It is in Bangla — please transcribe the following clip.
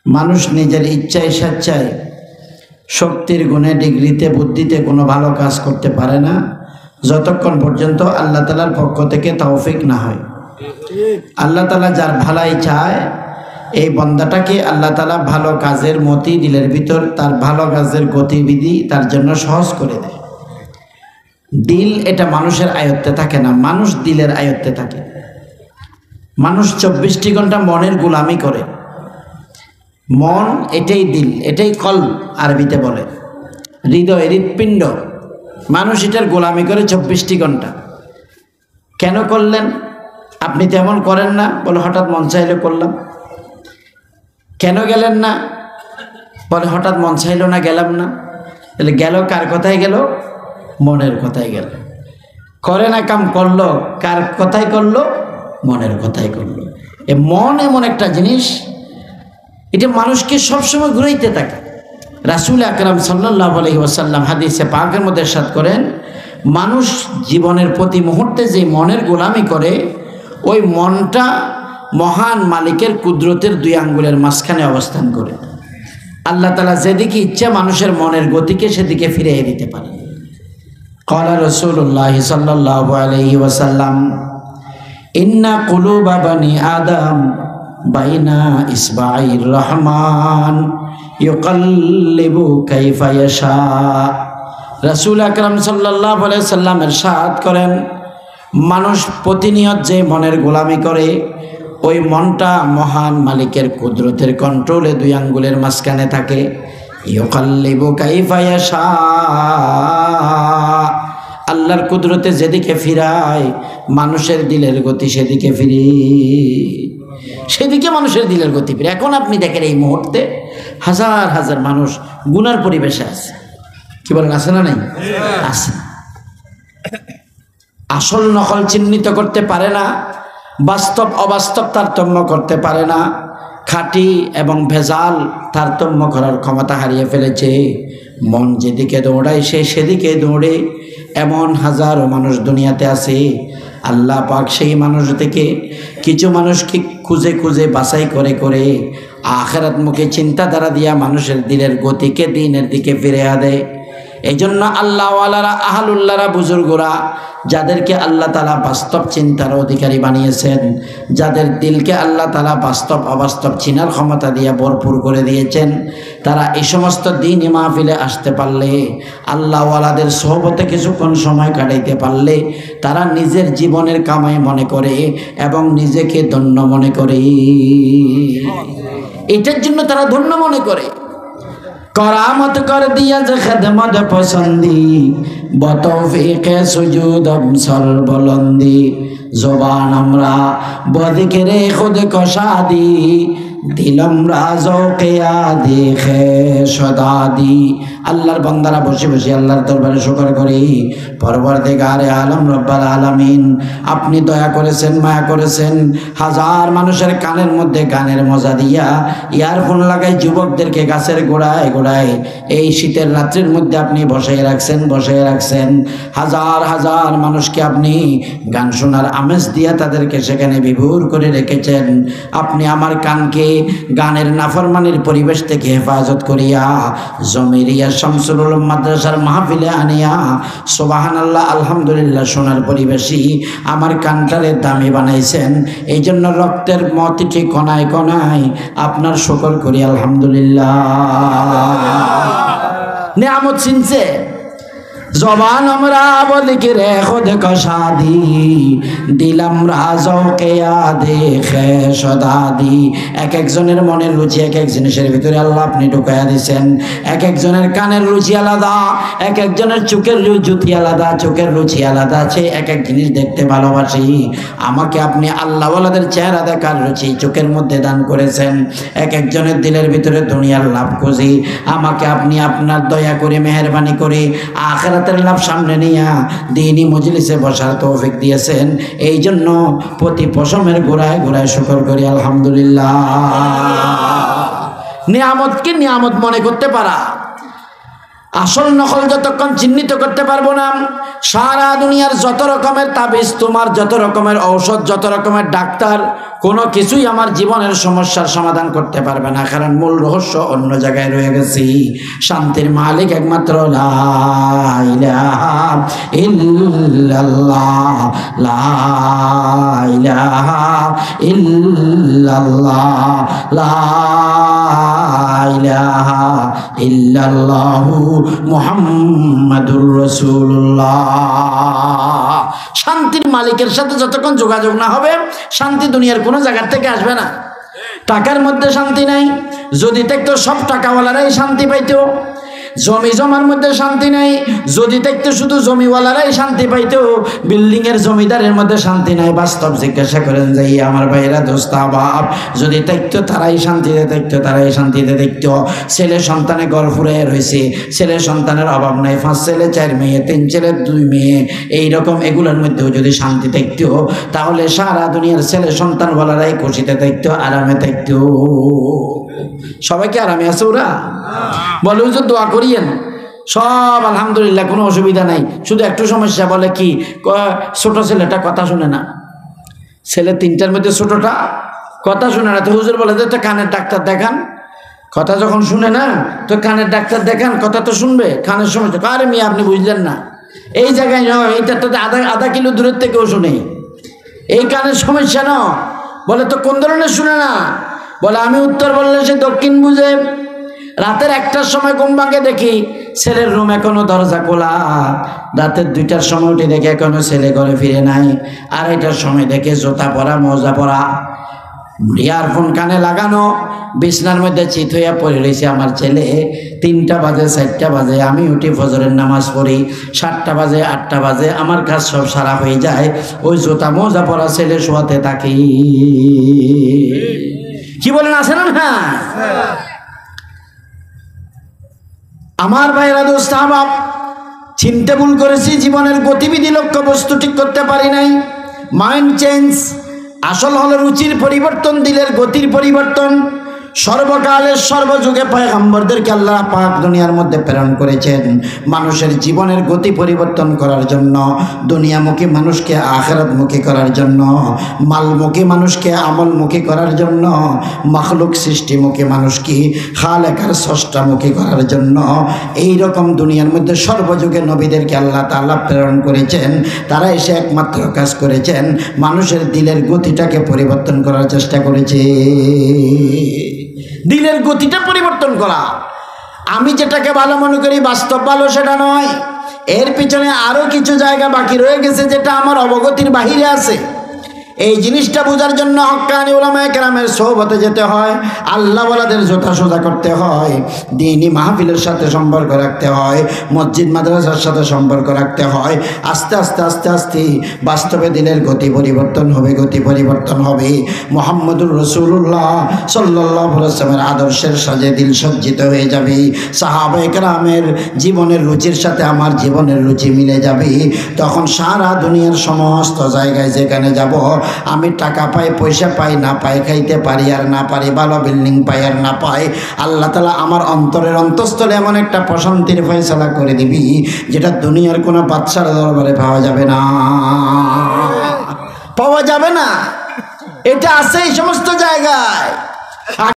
মানুষ নিজের ইচ্ছায় স্বেচ্ছায় শক্তির গুণে ডিগ্রিতে বুদ্ধিতে কোনো ভালো কাজ করতে পারে না যতক্ষণ পর্যন্ত আল্লাহ তাআলার পক্ষ থেকে তৌফিক না হয়। আল্লাহ তাআলা যার ভালাই চায় এই বান্দাটাকে আল্লাহ তাআলা ভালো কাজের মতি দিলের ভিতর তার ভালো কাজের গতিবিধি তার জন্য সহজ করে দেয়। দিল এটা মানুষের আয়ত্তে থাকে না, মানুষ দিলের আয়ত্তে থাকে। মানুষ 24টি ঘন্টা মনের গোলামি করে। মন এটাই দিল, এটাই কলব আরবিতে বলে, হৃদয় হৃৎপিণ্ড। মানুষ এটার গোলামি করে 24টি ঘন্টা। কেন করলেন? আপনি তেমন করেন না, বলে হঠাৎ মন চাইলে করলাম। কেন গেলেন না? বলে হঠাৎ মন চাইলো না, গেলাম না। তাহলে গেল কার কথায় গেল? মনের কথায় গেল। করে না কাম করলো কার কথায় করলো? মনের কথায় করলো। এ মন এমন একটা জিনিস, এটা মানুষকে সবসময় ঘুরাইতে থাকে। রাসূল আকরাম সাল্লাল্লাহু আলাইহি ওয়াসাল্লাম হাদিসে পাকের মধ্যে ইরশাদ করেন, মানুষ জীবনের প্রতি মুহূর্তে যে মনের গোলামি করে, ওই মনটা মহান মালিকের কুদরতের 2 আঙ্গুলের মাঝখানে অবস্থান করে। আল্লাহ তাআলা যেদিকে ইচ্ছা মানুষের মনের গতিকে সেদিকে ফিরিয়ে দিতে পারে। ক্বালা রাসূলুল্লাহ সাল্লাল্লাহু আলাইহি ওয়াসাল্লাম, ইন্না কুলুবা বানি আদম বাইনা ইসবাইর রহমান ইউকাল্লিবু কাইফা ইয়াশা। রাসূল আকরাম সাল্লাল্লাহু আলাইহি ওয়াসাল্লাম ইরশাদ করেন, মানুষ প্রতিনিয়ত যে মনের গোলামি করে, ওই মনটা মহান মালিকের কুদরতের কন্ট্রোলে 2 আঙ্গুলের মাঝখানে থাকে। ইউকাল্লিবু কাইফা ইয়াশা, আল্লাহর কুদরতে যেদিকে ফিরায় মানুষের দিলের গতি সেদিকে ফিরে, সেদিকে মানুষের দিলের গতি ফিরে। এখন আপনি দেখেন এই মুহূর্তে হাজার হাজার মানুষ গুনার পরিবেশে আছে। কি বলেন, আছে না নাই? আছে। আসল নকল চিহ্নিত করতে পারে না, বাস্তব অবাস্তব তারতম্য করতে পারে না, খাঁটি এবং ভেজাল তারতম্য করার ক্ষমতা হারিয়ে ফেলেছে। মন যেদিকে দৌড়ায় সে সেদিকে দৌড়ে, এমন হাজারো মানুষ দুনিয়াতে আছে। আল্লাহ পাক সেই মানুষ থেকে কিছু মানুষকে খুঁজে খুঁজে বাছাই করে করে আখিরাতমুখী চিন্তাধারা দিয়া মানুষের দিলের গতিকে দিনের দিকে ফিরিয়ে দেয়। এই জন্য আল্লাহওয়ালারা, আহলুল্লাহরা, বুজুর্গরা, যাদেরকে আল্লাহ তাআলা বাস্তব চিন্তার অধিকারী বানিয়েছেন, যাদের দিলকে আল্লাহ তাআলা বাস্তব অবাস্তব চিনার ক্ষমতা দিয়ে ভরপুর করে দিয়েছেন, তারা এই সমস্ত দ্বীনি মাহফিলে আসতে পারলে, আল্লাহওয়ালাদের সোহবতে কিছুক্ষণ সময় কাটাইতে পারলে, তারা নিজের জীবনের কামাই মনে করে এবং নিজেকে ধন্য মনে করে। এটার জন্য তারা ধন্য মনে করে। करामत कर दिया जे खिदमत पसंदी बतौफीके सुजूद सर बुलंदी जुबान हमरा बदिक्रे खुद कशादी दिलम राजो किया देखे सदादी। আল্লাহর বান্দারা বসে বসে আল্লাহর দরবারে শুকর করি, পরওয়ারদিগারে আলম রব্বুল আলামিন, আপনি দয়া করেছেন, মায়া করেছেন, হাজার মানুষের কানের মধ্যে গানের মজা দিয়া ইয়ারফোন লাগাই যুবকদেরকে গাছের গোড়ায় গোড়ায় এই শীতের রাত্রির মধ্যে আপনি বসাই রাখছেন। হাজার হাজার মানুষকে আপনি গান শোনার আমেজ দিয়া তাদেরকে সেখানে বিভোর করে রেখেছেন। আপনি আমার কানকে গানের নাফরমানির পরিবেশ থেকে হেফাজত করিয়া জমিরিয়া শামসুল উলুম মাদ্রাসার মাহফিলে আনিয়া সুবহানাল্লাহ আলহামদুলিল্লাহ শোনার পরিবেশই আমার কানটারে দামি বানাইছেন। এই জন্য রক্তের প্রতিটি কণায় কণায় আপনার শুকর করি আলহামদুলিল্লাহ। নিয়ামত চিনছে জবান আমরা বদিক্রে খুদ কশাদি দিলাম রাজো কিয়া দেখে সদাদি। এক একজনের মনের রুচি এক এক জিনিসের ভিতরে আল্লাহ আপনি ঢুকাইয়া দিয়েছেন। এক একজনের কানের রুচি আলাদা, এক একজনের চোখের জুতি আলাদা, চোখের রুচি আলাদা আছে। এক এক জিনিস দেখতে ভালোবাসি। আমাকে আপনি আল্লাহওয়ালাদের চেহারা দেখার রুচি চোখের মধ্যে দান করেছেন। এক একজনের দিলের ভিতরে দুনিয়ার লাভ খুঁজি, আমাকে আপনি আপনার দয়া করে মেহেরবানি করে আখিরাত লাভ সামনে নিয়া দ্বীনি মজলিসে বসার তৌফিক দিয়েছেন। এই জন্য প্রতি পশমের গোড়ায় গোড়ায় শুকর করি আলহামদুলিল্লাহ। নিয়ামতকে নিয়ামত মনে করতে পারা, আসল নকল যতক্ষণ চিহ্নিত করতে পারবো না সারা দুনিয়ার যত রকমের তাবিজ, তোমার যত রকমের ঔষধ, যত রকমের ডাক্তার, কোনো কিছুই আমার জীবনের সমস্যার সমাধান করতে পারবে না, কারণ মূল রহস্য অন্য জায়গায় রয়ে গেছি। শান্তির মালিক একমাত্র লা ইলাহা ইল্লাল্লাহ, লা ইলাহা ইল্লাল্লাহ, লা ইলাহা ইল্লাল্লাহু মুহাম্মাদুর রাসূলুল্লাহ। শান্তির মালিকের সাথে যতক্ষণ যোগাযোগ না হবে, শান্তি দুনিয়ার কোনো জায়গার থেকে আসবে না। টাকার মধ্যে শান্তি নাই, যদি দেখতো সব টাকাওয়ালারাই শান্তি পাইতো। জমি জমার মধ্যে শান্তি নাই, যদি দেখতো শুধু জমিওয়ালারাই শান্তি পাইতো। বিল্ডিং এর জমিদারের মধ্যে শান্তি নাই। বাস্তব জিজ্ঞাসা করেন যে আমার ভাইয়েরা, দোস্ত বাপ, যদি দেখতো তারাই শান্তিতে দেখতো, তারাই শান্তিতে দেখতো। ছেলে সন্তানে গড় ফুরে রয়েছে, ছেলে সন্তানের অভাব নাই, 5 ছেলে 4 মেয়ে, 3 ছেলে 2 মেয়ে, এইরকম এগুলোর মধ্যেও যদি শান্তি দেখতো, তাহলে সারা দুনিয়ার ছেলে সন্তান বলারাই খুশিতে দেখতো, আরামে দেখতো। সবাইকে আরামে আছে ওরা? বলে হুজুর দোয়া করিয়েন, সব আলহামদুলিল্লাহ, কোনো অসুবিধা নাই, শুধু একটু সমস্যা। বলে কি? ছোট ছেলেটা কথা শুনে না। ছেলে 3টার মধ্যে ছোটটা কথা শুনে না। তো হুজুর বলে যে তো কানের ডাক্তার দেখান। কথা যখন শুনে না, তো কানের ডাক্তার দেখান, কথা তো শুনবে, কানের সমস্যা। আরে মেয়ে আপনি বুঝলেন না, এই জায়গায় নয়, এইটা তো আধা কিলো দূরের থেকেও শুনে, এই কানের সমস্যা না। বলে তো কোন ধরনের শুনে না? বলে আমি উত্তর বললে সে দক্ষিণ বুঝে। রাতের 1টার সময় ঘুম ভাঙে, দেখি ছেলের রুম এখনো দরজা খোলা। রাতের 2টার সময় উঠে দেখে এখনো ছেলে ঘরে ফিরে নাই। 2:30টার সময় দেখে জুতা পরা, মোজা পরা, ইয়ারফোন কানে লাগানো, বিছনার মধ্যে চিত হইয়া পড়ে রয়েছে আমার ছেলে। 3টা বাজে, 4টা বাজে, আমি উঠি ফজরের নামাজ পড়ি, 7টা বাজে, 8টা বাজে, আমার কাজ সব সারা হয়ে যায়। ওই জুতা মোজা পরা ছেলে শোয়াতে থাকি। কি বলেন, আছে না? না আমার ভাইরা, দোস্ত বাপ, চিনতে ভুল করেছি, জীবনের গতিবিধি, লক্ষ্য বস্তু ঠিক করতে পারি নাই। মাইন্ড চেঞ্জ আসল হলো রুচির পরিবর্তন, দিলের গতির পরিবর্তন। সর্বকালের সর্বযুগে পয়গম্বরদেরকে আল্লাহ পাক দুনিয়ার মধ্যে প্রেরণ করেছেন মানুষের জীবনের গতি পরিবর্তন করার জন্য, দুনিয়ামুখী মানুষকে আখিরাতমুখী করার জন্য, মালমুখী মানুষকে আমলমুখী করার জন্য, মাখলুক সৃষ্টিমুখী মানুষকে খালেকার স্রষ্টামুখী করার জন্য। এই রকম দুনিয়ার মধ্যে সর্বযুগে নবীদেরকে আল্লাহ তাআলা প্রেরণ করেছেন। তারা এসে একমাত্র কাজ করেছেন, মানুষের দিলের গতিটাকে পরিবর্তন করার চেষ্টা করেছে। দিলের গতিটা পরিবর্তন করা। আমি যেটাকে ভালো মনে করি বাস্তব ভালো সেটা নয়, এর পিছনে আরো কিছু জায়গা বাকি রয়ে গেছে যেটা আমার অবগতির বাহিরে আছে। এই জিনিসটা বোঝার জন্য হক্কানি উলামায়ে কেরামের সোহবতে যেতে হয়, আল্লাহওয়ালাদের জোতা সোজা করতে হয়, দ্বীনি মাহফিলের সাথে সম্পর্ক রাখতে হয়, মসজিদ মাদ্রাসার সাথে সম্পর্ক রাখতে হয়। আস্তে আস্তে আস্তে আস্তে বাস্তবে দিলের গতি পরিবর্তন হবে, গতি পরিবর্তন হবে। মুহাম্মদুর রাসূলুল্লাহ সাল্লাল্লাহু আলাইহি ওয়াসাল্লামের আদর্শের সাজে দিল সজ্জিত হয়ে যাবে। সাহাবায়ে কেরামের জীবনের রুচির সাথে আমার জীবনের রুচি মিলে যাবে। তখন সারা দুনিয়ার সমস্ত জায়গায় যেখানে যাব, আমি টাকা পাই, পয়সা পাই, না পাই, খাইতে পারি আর না পারি, ভালো বিল্ডিং পাই আর না পাই, আল্লাহ তাআলা আমার অন্তরের অন্তঃস্থলে এমন একটা প্রশান্তির ফয়সালা করে দিবি যেটা দুনিয়ার কোনো বাদশার দরবারে পাওয়া যাবে না, পাওয়া যাবে না। এটা আছে এই সমস্ত জায়গায়।